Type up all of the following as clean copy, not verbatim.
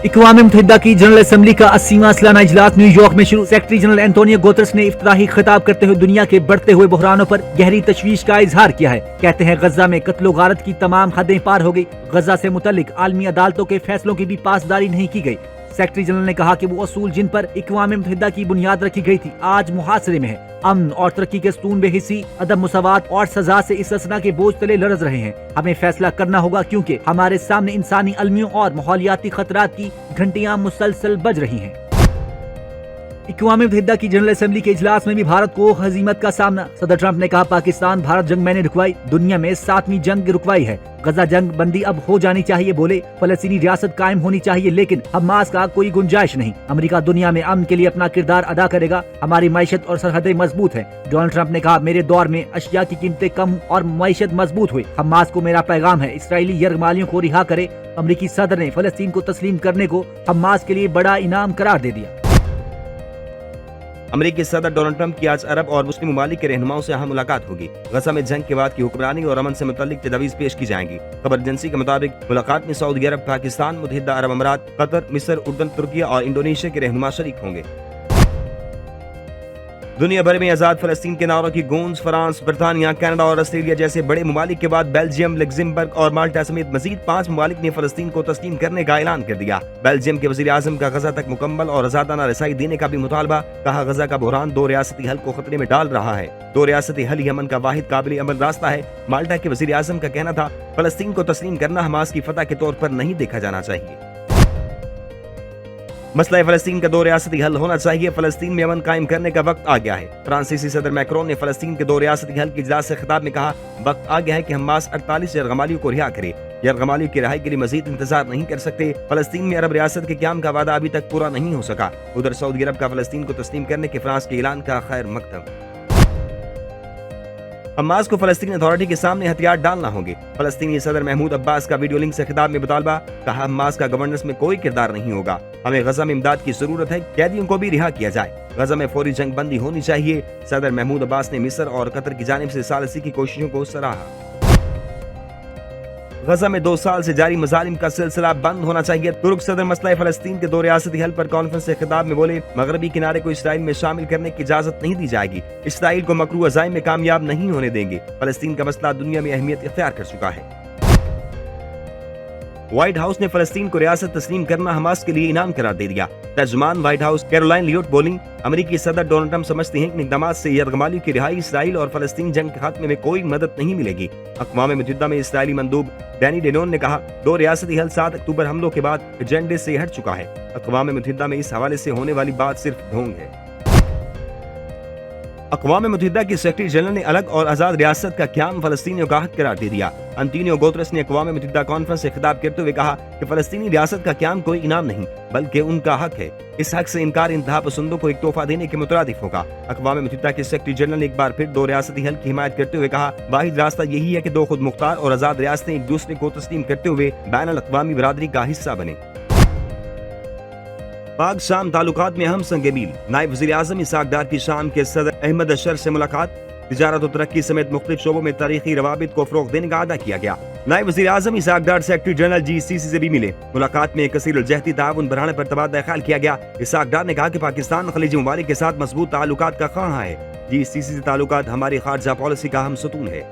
अक़वाम मुत्तहिदा की general assembly का 80वां सालाना इजलास न्यूयॉर्क में शुरू। सेक्रेटरी जनरल एंटोनियो गुतेरेस ने इफ्तिताही खिताब करते हुए दुनिया के बढ़ते हुए बहरानों पर गहरी तशवीश का इजहार किया है। कहते हैं गजा में कत्लो गारत की तमाम हदें पार हो गई। गजा से मुतल्लिक आलमी अदालतों के फैसलों की भी पासदारी नहीं की गई। सेक्रेटरी जनरल ने कहा कि वो असूल जिन पर अक़वाम मुत्तहिदा की बुनियाद रखी गई थी आज मुहासरे में है। अमन और तरक्की के स्तून बेहिसी, अदम मुसावात और सजा से इस असना के बोझ तले लरज रहे हैं। हमें फैसला करना होगा क्योंकि हमारे सामने इंसानी अलमियों और माहौलियाती खतरात की घंटियां मुसलसल बज रही हैं। अक़वाम मुत्तहिदा की जनरल असेंबली के इजलास में भी भारत को हजीमत का सामना। सदर ट्रंप ने कहा पाकिस्तान भारत जंग मैंने रुकवाई, दुनिया में 7वीं जंग रुकवाई है। गजा जंग बंदी अब हो जानी चाहिए बोले, फलस्तीनी रियासत कायम होनी चाहिए लेकिन हमास का कोई गुंजाइश नहीं। अमेरिका दुनिया में अमन के लिए अपना किरदार अदा करेगा, हमारी मईशत और सरहदें मजबूत है। डोनाल्ड ट्रंप ने कहा मेरे दौर में अशिया की कीमतें कम और मईशत मजबूत हुई। हमास को मेरा पैगाम है इसराइली यरगमालियों को रिहा करे। अमरीकी सदर ने फलस्तीन को तस्लीम करने को हमास के लिए बड़ा इनाम करार दे दिया। अमेरिकी सदर डोनाल्ड ट्रंप की आज अरब और मुस्लिम ममालिक के रहनुमाओं से अहम मुलाकात होगी। गजा में जंग के बाद की हुक्मरानी और अमन से मुतल्लिक तजवीज़ पेश की जाएंगी। खबर एजेंसी के मुताबिक मुलाकात में सऊदी अरब, पाकिस्तान, मुत्तहिदा अरब अमारात, कतर, मिस्र, उर्दन, तुर्की और इंडोनेशिया के रहनुमा शरीक होंगे। दुनिया भर में आजाद फलस्तीन के नारों की गूंज फ्रांस, बरतानिया, कनाडा और ऑस्ट्रेलिया जैसे बड़े ममालिक के बाद बेल्जियम, लग्जमबर्ग और माल्टा समेत मजीद 5 ममालिक ने फलस्तीन को तस्लीम करने का ऐलान कर दिया। बेल्जियम के वजीर आजम का गजा तक मुकम्मल और आजादाना रसाई देने का भी मुतालबा। कहा गजा का बहरान 2 रियासती हल को खतरे में डाल रहा है। 2 रियासती हल ही अमन का वाहिद काबिल अमल रास्ता है। माल्टा के वजीर आजम का कहना था फलस्तीन को तस्लीम करना हमास की फतह के तौर पर नहीं देखा जाना चाहिए। मसला फलस्तीन का 2 रियासती हल होना चाहिए। फलस्तीन में अमन कायम करने का वक्त आ गया है। फ्रांसीसी सदर मैक्रोन ने फलस्तीन के 2 रियासती हल के इजलास से खिताब में कहा वक्त आ गया है कि हमास 48 यरगमालियों को रिहा करे। यरगमालियों की रिहाई के लिए मजीद इंतजार नहीं कर सकते। फलस्तीन में अरब रियासत के क्याम का वादा अभी तक पूरा नहीं हो सका। उधर सऊदी अरब का फलस्तीन को तस्लीम करने के फ्रांस के ऐलान का खैर मकदम। हमास को फलस्तीनी अथॉरिटी के सामने हथियार डालना होंगे। फलस्तीनी सदर महमूद अब्बास का वीडियो लिंक से खिताब में मुतालबा। कहा हमास का गवर्नेंस में कोई किरदार नहीं होगा। हमें गजा में इमदाद की जरूरत है, कैदियों को भी रिहा किया जाए। गजा में फौरी जंग बंदी होनी चाहिए। सदर महमूद अब्बास ने मिस्र और कतर की जानिब से सालसी की कोशिशों को सराहा। गजा में 2 साल से जारी मजालिम का सिलसिला बंद होना चाहिए। तुर्क सदर मसला फलस्तीन के 2 रियासती हल पर कॉन्फ्रेंस से खिताब में बोले मगरबी किनारे को इसराइल में शामिल करने की इजाजत नहीं दी जाएगी। इसराइल को मकरू अज़ाइम में कामयाब नहीं होने देंगे। फलस्तीन का मसला दुनिया में अहमियत इख्तियार कर चुका है। व्हाइट हाउस ने फलस्तीन को रियासत तस्लीम करना हमास के लिए इनाम करार दे दिया। तर्जुमान व्हाइट हाउस कैरोलाइन लियोट बोली अमेरिकी सदर डोनाल्ड ट्रंप समझते हैं कि इक़दामात से यरगमालियों की रिहाई, इसराइल और फलस्तीन जंग के खात्मे में कोई मदद नहीं मिलेगी। अक़वाम मुत्तहिदा में इसराइली मंदूब डैनी डेनोन ने कहा 2 रियासती हल 7 अक्टूबर हमलों के बाद एजेंडे से हट चुका है। अक़वाम मुत्तहिदा में इस हवाले से होने वाली बात सिर्फ ढोंग है। अक़वाम मुत्तहिदा की सेक्रेटरी जनरल ने अलग और आज़ाद रियासत का क़याम फलस्तीनियों का हक करार दे दिया। एंटोनियो गुतेरेस ने अक़वाम मुत्तहिदा कॉन्फ्रेंस से खिताब करते हुए कहा कि फलस्तीनी रियासत का क़याम कोई इनाम नहीं बल्कि उनका हक है। इस हक से इनकार इंतहा पसंदों को एक तोहफा देने के मुतरादिफ होगा। अक़वाम मुत्तहिदा के सेक्रेटरी जनरल ने एक बार फिर 2 रियासती हल की हिमायत करते हुए कहा वाहिद रास्ता यही है कि 2 खुद मुख्तार और आज़ाद रियासतें एक दूसरे को तस्लीम करते हुए बैनुल अक़वामी बरादरी का हिस्सा बने। पाक शाम ताल्लुकात में अहम संग मील। नायब वज़ीर आज़म इसहाक डार की शाम के सदर अहमद अशर से मुलाकात। तिजारत और तरक्की समेत मुख्तलिफ शोबों में तारीखी रवाबित को फ़रोग़ देने का अदा किया गया। नायब वज़ीर आज़म इसहाक डार सेक्रेटरी जनरल GCC से भी मिले। मुलाकात में कसीरुल-जहती ताउन बढ़ाने पर तबादला ख्याल किया गया। इसहाक डार ने कहा कि पाकिस्तान खलीजी ममालिक के साथ मजबूत ताल्लुकात का ख़्वाह है। GCC से ताल्लुकात हमारी खारजा पॉलिसी का अहम सतून है।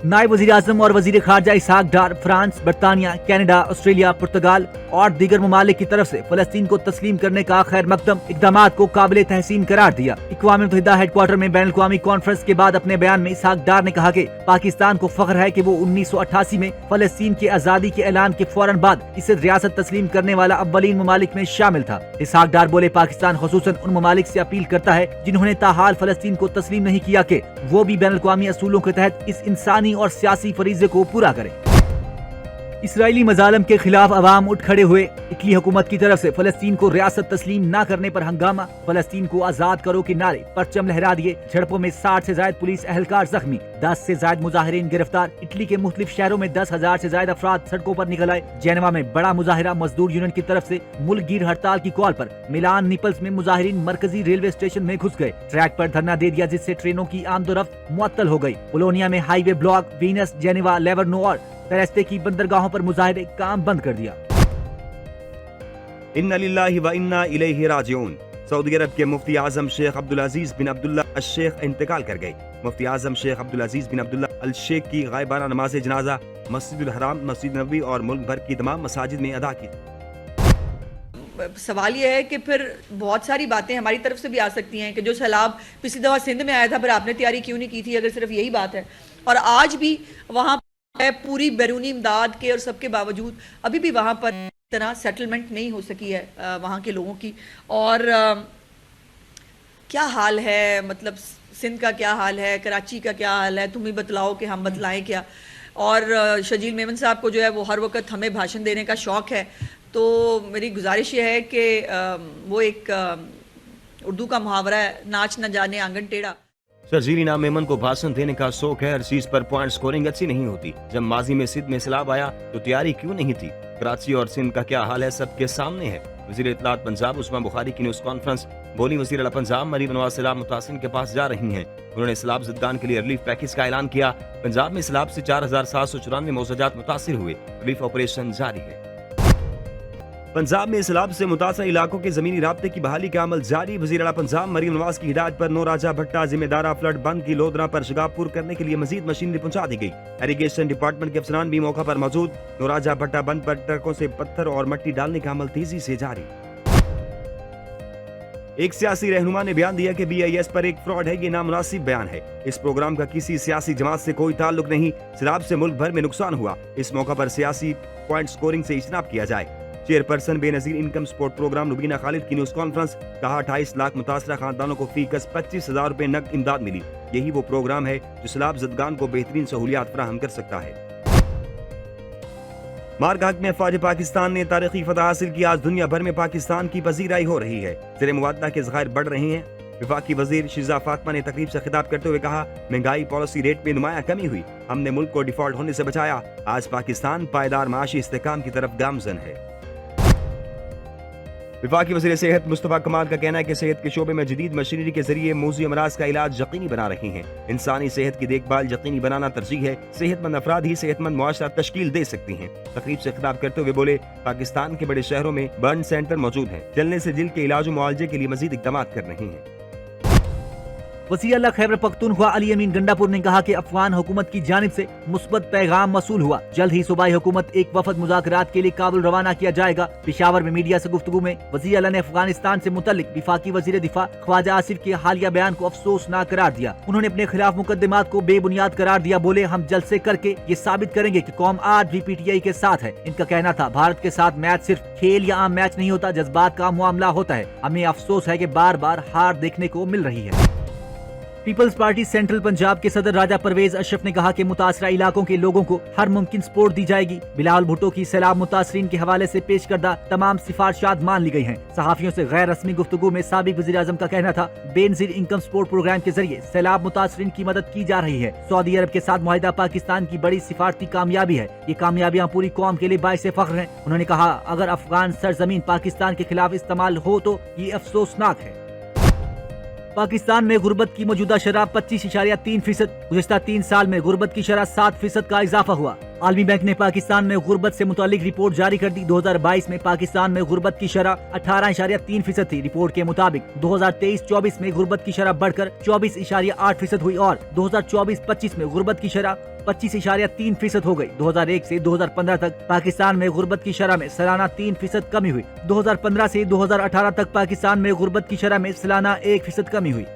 नायब वज़ीर आज़म और वज़ीर खारजा इसहाक डार फ्रांस, बरतानिया, कनाडा, ऑस्ट्रेलिया, पुर्तगाल और दीगर ममालिक की तरफ से फलस्तीन को तस्लीम करने का खैर मकदम इक़दामात को काबिल तहसीन करार दिया। अक़वाम मुत्तहिदा हेडक्वार्टर में बैनुल अक़वामी कॉन्फ्रेंस के बाद अपने बयान में इसहाक डार ने कहा कि पाकिस्तान को फख्र है कि वो 1988 में फलस्तीन की आज़ादी के ऐलान के फौरन बाद इसे रियासत तस्लीम करने वाला अव्वलीन ममालिक में शामिल था। इसहाक डार बोले पाकिस्तान खुसूसन उन ममालिक से अपील करता है जिन्होंने ताहाल फलस्तीन को तस्लीम नहीं किया कि वो भी बैनुल अक़वामी असूलों के तहत इस इंसानी और सियासी फरीज़े को पूरा करें। इसराइली मजालम के खिलाफ अवाम उठ खड़े हुए। इटली हुकूमत की तरफ से फलस्तीन को रियासत तस्लीम न करने पर हंगामा। फलस्तीन को आजाद करो के नारे परचम लहरा दिए। झड़पों में 60 से ज्यादा पुलिस एहलकार जख्मी, 10 से ज्यादा मुजाहिरीन गिरफ्तार। इटली के मुख्तलिफ शहरों में 10,000 से ज्यादा अफराद सड़कों पर निकल आए। जेनेवा में बड़ा मुजाहिरा मजदूर यूनियन की तरफ से मुल्क गिर हड़ताल की कॉल पर। मिलान निपल्स में मुजाहिरीन मरकजी रेलवे स्टेशन में घुस गए, ट्रैक पर धरना दे दिया जिससे ट्रेनों की आमदोरफ्त मुअत्तल हो गई। बोलोनिया में हाईवे ब्लॉक, वीनस, जेनेवा, लेवर्नो और तेरेस्ते की बंदरगाहों पर मुजाहिरे काम बंद कर दिया। इन्ना लिल्लाहि व इन्ना इलैहि राजिऊन। सऊदी अरब के मुफ्ती आजम शेख अब्दुल अजीज बिन अब्दुल्ला अल शेख इंतकाल कर गए। मुफ्ती आजम शेख अब्दुल अजीज बिन अब्दुल्ला अल शेख की गायबाना नमाज जनाजा मस्जिदुल हराम, मस्जिद नबवी और मुल्क भर की तमाम मसाजिद में अदा की। सवाल यह है कि फिर बहुत सारी बातें हमारी तरफ से भी आ सकती हैं कि जो सैलाब पिछली दफ़ा सिंध में आया था फिर आपने तैयारी क्यों नहीं की थी, अगर सिर्फ यही बात है। और आज भी वहाँ पर पूरी बैरूनी इमदाद के और सबके बावजूद अभी भी वहाँ पर तरह सेटलमेंट नहीं हो सकी है वहाँ के लोगों की। और क्या हाल है, मतलब सिंध का क्या हाल है, कराची का क्या हाल है, तुम ही बतलाओ कि हम बतलाएं क्या। और शजील मेमन साहब को जो है वो हर वक्त हमें भाषण देने का शौक़ है, तो मेरी गुजारिश ये है कि वो एक उर्दू का मुहावरा है, नाच न जाने आंगन टेढ़ा। शर्जील इनाम मेमन को भाषण देने का शौक है, हर चीज पर पॉइंट स्कोरिंग अच्छी नहीं होती। जब माजी में सिंध में सैलाब आया तो तैयारी क्यों नहीं थी। कराची और सिंध का क्या हाल है सबके सामने है। वजीर इत्तलात पंजाब उस्मान बुखारी की न्यूज कॉन्फ्रेंस बोली, वजीर आला पंजाब मरीम नवाज सैलाब मुतासिन के पास जा रही हैं। उन्होंने सैलाब ज़दगान के लिए रिलीफ पैकेज का ऐलान किया। पंजाब में सैलाब से 4794 मौज़ाजात मुतासिर हुए, रिलीफ ऑपरेशन जारी है। पंजाब में सैलाब से मुतासर इलाकों के जमीनी राब्ते की बहाली का अमल जारी। वज़ीर आला पंजाब मरीम नवाज की हिदायत पर नौराजा भट्टा जिम्मेदारा फ्लड बंद की लोधरा पर शगापुर करने के लिए मजीद मशीनरी पहुंचा दी गई। इरिगेशन डिपार्टमेंट के अफसरान भी मौका पर मौजूद। नौराजा भट्टा बंद पर ट्रकों से पत्थर और मट्टी डालने का अमल तेजी से जारी। एक सियासी रहनुमा ने बयान दिया कि BIS पर एक फ्रॉड है, ये नामुनासिब बयान है। इस प्रोग्राम का किसी सियासी जमात से कोई ताल्लुक नहीं। सैलाब से मुल्क भर में नुकसान हुआ, इस मौका पर सियासी पॉइंट स्कोरिंग से इजनाब किया जाए। Chairperson Benazir income support programme Rubina Khalid की न्यूज कॉन्फ्रेंस, कहा 28 लाख मुतासरा खानदानों को फीकस 25,000 रुपए नकद इमदाद मिली। यही वो प्रोग्राम है जो सैलाब ज़दगान को बेहतरीन सहूलियात फराहम कर सकता है। मारका हक में अफवाज पाकिस्तान ने तारीखी फतह हासिल की। आज दुनिया भर में पाकिस्तान की पजीराई हो रही है, ज़ेर मुवादला के ज़खायर बढ़ रहे हैं। वफाकी वजीर शिजा फातिमा ने तकरीब से खिताब करते हुए कहा, महंगाई पॉलिसी रेट में नुमाया कमी हुई, हमने मुल्क को डिफॉल्ट होने से बचाया। आज पाकिस्तान पायदार माशी इस्तेहकाम की तरफ गामजन है। वफाकी वज़ीर सेहत मुस्तफ़ा कमाल का कहना है कि सेहत के शोबे में जदीद मशीनरी के जरिए मौजूद अमराज का इलाज यकीनी बना रहे हैं। इंसानी सेहत की देखभाल यकीनी बनाना तरजीह है। सेहतमंद अफराद ही सेहतमंद मुआशरा तश्कील दे सकती हैं। तकरीब से खिताब करते हुए बोले, पाकिस्तान के बड़े शहरों में बर्न सेंटर मौजूद हैं, जलने से दिल के इलाज और मुआवजे के लिए मजीद इक़दाम कर रहे हैं। वज़ीर आला खैबर पख्तूनख्वा अली अमीन गंडापुर ने कहा कि अफगान हुकूमत की जानिब से मुस्बत पैगाम मसूल हुआ। जल्द ही सूबाई हुकूमत एक वफद मुज़ाकरात के लिए काबुल रवाना किया जाएगा। पेशावर में मीडिया से गुफ्तगू में वज़ीर आला ने अफगानिस्तान से मुतल्लिक वफाकी वज़ीर दिफा ख्वाजा आसिफ के हालिया बयान को अफसोसनाक करार दिया। उन्होंने अपने खिलाफ मुकदमात को बेबुनियाद करार दिया। बोले, हम जलसे करके ये साबित करेंगे कि कौम आज भी PTI के साथ है। इनका कहना था, भारत के साथ मैच सिर्फ खेल या आम मैच नहीं होता, जज्बात का मामला होता है। हमें अफसोस है कि बार बार हार देखने को मिल रही है। पीपल्स पार्टी सेंट्रल पंजाब के सदर राजा परवेज अशरफ ने कहा कि मुतासरा इलाकों के लोगों को हर मुमकिन सपोर्ट दी जाएगी। बिलावल भुट्टो की सैलाब मुतासरीन के हवाले से पेश करदा तमाम सिफारिशात मान ली गई हैं। सहाफियों से गैर रस्मी गुफ्तगू में साबिक वज़ीर आज़म का कहना था, बेनजीर इनकम सपोर्ट प्रोग्राम के जरिए सैलाब मुतासरीन की मदद की जा रही है। सऊदी अरब के साथ मुआहिदा पाकिस्तान की बड़ी सिफारती कामयाबी है। ये कामयाबियाँ पूरी कौम के लिए बाइस फख्र हैं। उन्होंने कहा, अगर अफगान सरजमीन पाकिस्तान के खिलाफ इस्तेमाल हो तो ये अफसोसनाक है। पाकिस्तान में गुर्बत की मौजूदा शरह 25.3%। गुज़िश्ता 3 साल में गुर्बत की शरह 7% का इजाफा हुआ। आलमी बैंक ने पाकिस्तान में गुर्बत से मुतालिक रिपोर्ट जारी कर दी। 2022 में पाकिस्तान में गुर्बत की शरह 18.3% थी। रिपोर्ट के मुताबिक 2023-24 में गुर्बत की शरह बढ़कर 24.8% हुई और 2024-25 में गुर्बत की शरह 25.3% हो गई। 2001 से 2015 तक पाकिस्तान में गुर्बत की शरह में सालाना 3% कमी हुई। 2015 से 2018 तक पाकिस्तान में गुर्बत की शरह में सालाना 1% कमी हुई।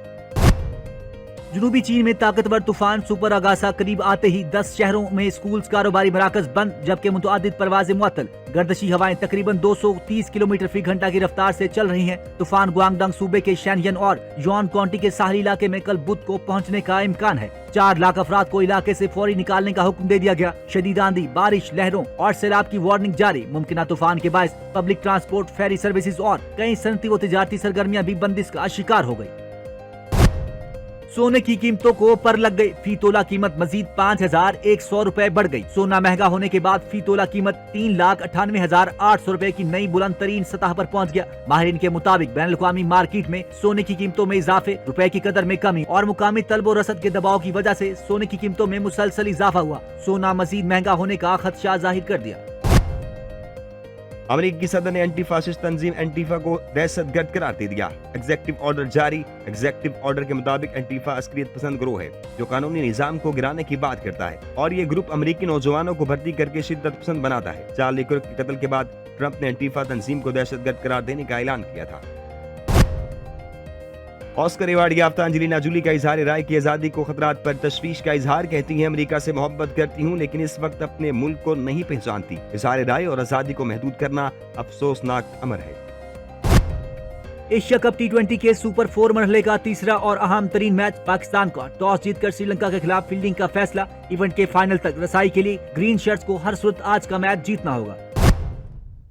जनूबी चीन में ताकतवर तूफान सुपर अगासा करीब आते ही 10 शहरों में स्कूल्स, कारोबारी मराकज बंद, जबकि मुतअद्दिद परवाज़ें मुअत्तल। गर्दशी हवाएं तकरीबन 230 किलोमीटर फी घंटा की रफ्तार से चल रही हैं। तूफान गुआंगडंग सूबे के शैनयन और युआन काउंटी के साहली इलाके में कल बुध को पहुंचने का इम्कान है। 4 लाख अफराद को इलाके से फौरी निकालने का हुक्म दे दिया गया। शदीद आंधी, बारिश, लहरों और सैलाब की वार्निंग जारी। मुमकिन तूफान के बायस पब्लिक ट्रांसपोर्ट, फेरी सर्विसेज और कई सनती व तिजारती सरगर्मियां भी बंदिश का शिकार हो गई। सोने की कीमतों को पर लग गई। फी तोला कीमत मजीद 5,100 रुपए बढ़ गई। सोना महंगा होने के बाद फी तोला कीमत 3,98,800 रुपए की नई बुलंद तरीन सतह पर पहुंच गया। माहिरीन के मुताबिक बैनुल अक़वामी मार्केट में सोने की कीमतों में इजाफे, रुपए की कदर में कमी और मुकामी तलब व रसद के दबाव की वजह से सोने की कीमतों में मुसलसल इजाफा हुआ। सोना मजीद महंगा होने का खदशा जाहिर कर दिया। अमरीकी सदर ने एंटी फासिस्ट तंजीम एंटीफा को दहशतगर्द करार दे दिया। एग्जेक्टिव ऑर्डर जारी। एग्जेक्टिव ऑर्डर के मुताबिक एंटीफा अस्करियत पसंद ग्रोह है जो कानूनी निजाम को गिराने की बात करता है और ये ग्रुप अमरीकी नौजवानों को भर्ती करके शिद्दत पसंद बनाता है। चार्ली किर्क के कत्ल के बाद ट्रंप ने एंटीफा तंजीम को दहशतगर्द करार देने का ऐलान किया था। ऑस्कर अवार्ड याफ्ता एंजेलिना जोली का इजहार राय की आज़ादी को खतरात पर तशवीश का इजहार। कहती हैं अमेरिका से मोहब्बत करती हूं लेकिन इस वक्त अपने मुल्क को नहीं पहचानती। इजहार राय और आज़ादी को महदूद करना अफसोसनाक अमर है। एशिया कप टी20 के सुपर 4 मरहले का तीसरा और अहम तरीन मैच पाकिस्तान का टॉस जीतकर श्रीलंका के खिलाफ फील्डिंग का फैसला। इवेंट के फाइनल तक रसाई के लिए ग्रीन शर्ट्स को हर सूरत आज का मैच जीतना होगा।